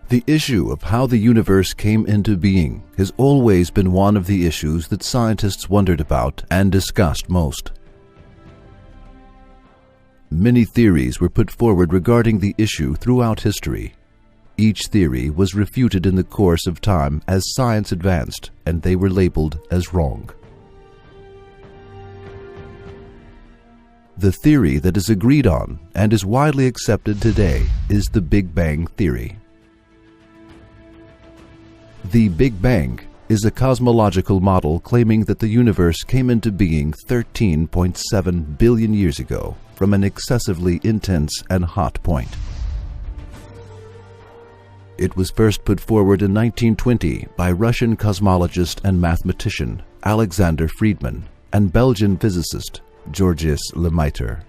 The issue of how the universe came into being has always been one of the issues that scientists wondered about and discussed most. Many theories were put forward regarding the issue throughout history. Each theory was refuted in the course of time as science advanced, and they were labeled as wrong. The theory that is agreed on and is widely accepted today is the Big Bang theory. The Big Bang is a cosmological model claiming that the universe came into being 13.7 billion years ago from an excessively intense and hot point. It was first put forward in 1920 by Russian cosmologist and mathematician Alexander Friedmann and Belgian physicist Georges Lemaitre.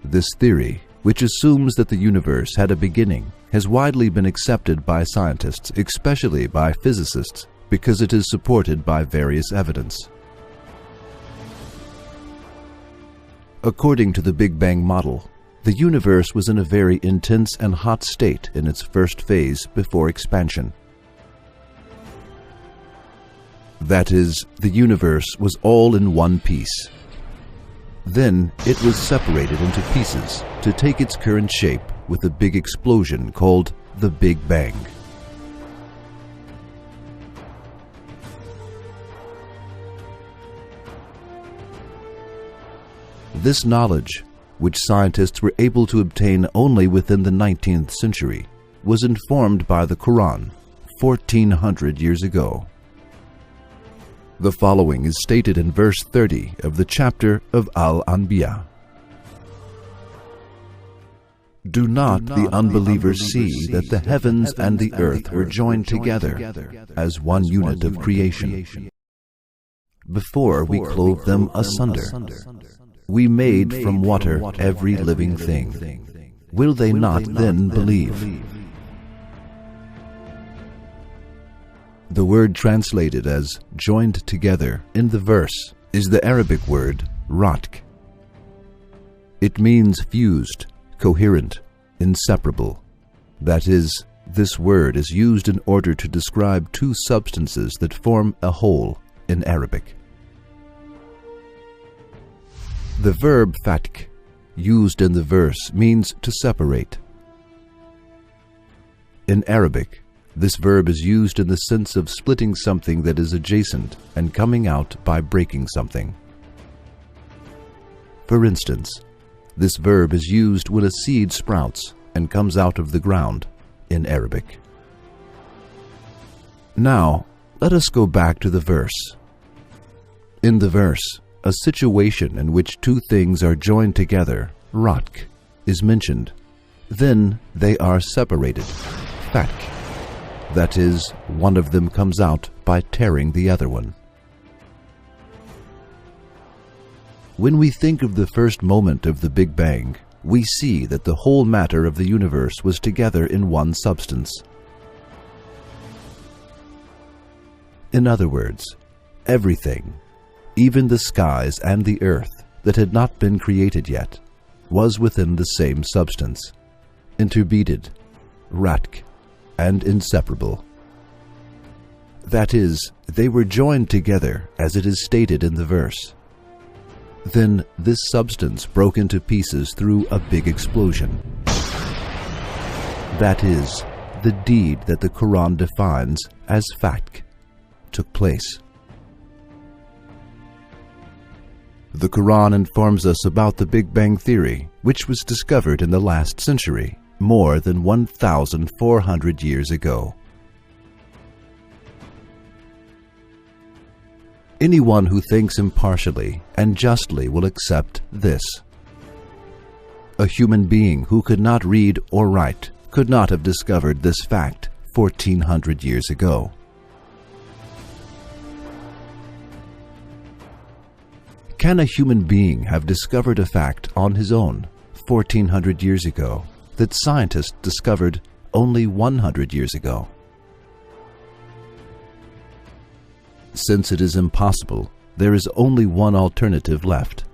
This theory, which assumes that the universe had a beginning, has widely been accepted by scientists, especially by physicists, because it is supported by various evidence. According to the Big Bang model, the universe was in a very intense and hot state in its first phase before expansion. That is, the universe was all in one piece. Then it was separated into pieces to take its current shape with a big explosion called the Big Bang. This knowledge, which scientists were able to obtain only within the 19th century, was informed by the Quran 1400 years ago. The following is stated in verse 30 of the chapter of Al-Anbiya. Do not the unbelievers see that the heavens and the earth were joined together as one unit of creation? Before we clove them asunder, we made from water every living thing. Will they not then believe? The word translated as joined together in the verse is the Arabic word ratq. It means fused, coherent, inseparable. That is, this word is used in order to describe two substances that form a whole in Arabic. The verb fatq, used in the verse, means to separate. In Arabic, this verb is used in the sense of splitting something that is adjacent and coming out by breaking something. For instance, this verb is used when a seed sprouts and comes out of the ground in Arabic. Now, let us go back to the verse. In the verse, a situation in which two things are joined together, ratq, is mentioned. Then they are separated, fatq. That is, one of them comes out by tearing the other one. When we think of the first moment of the Big Bang, we see that the whole matter of the universe was together in one substance. In other words, everything, even the skies and the earth that had not been created yet, was within the same substance, interbeaded, ratq, and inseparable. That is, they were joined together as it is stated in the verse. Then this substance broke into pieces through a big explosion. That is, the deed that the Quran defines as fatq took place. The Quran informs us about the Big Bang theory, which was discovered in the last century, more than 1,400 years ago. Anyone who thinks impartially and justly will accept this. A human being who could not read or write could not have discovered this fact 1,400 years ago. Can a human being have discovered a fact on his own 1,400 years ago that scientists discovered only 100 years ago? Since it is impossible, there is only one alternative left.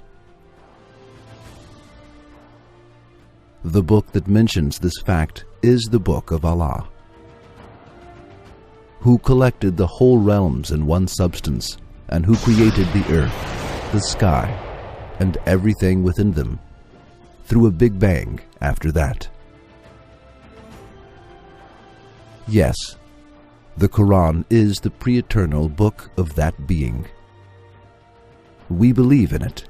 The book that mentions this fact is the Book of Allah, who collected the whole realms in one substance, and who created the earth, the sky, and everything within them, through a big bang after that. Yes, the Quran is the pre-eternal book of that being. We believe in it.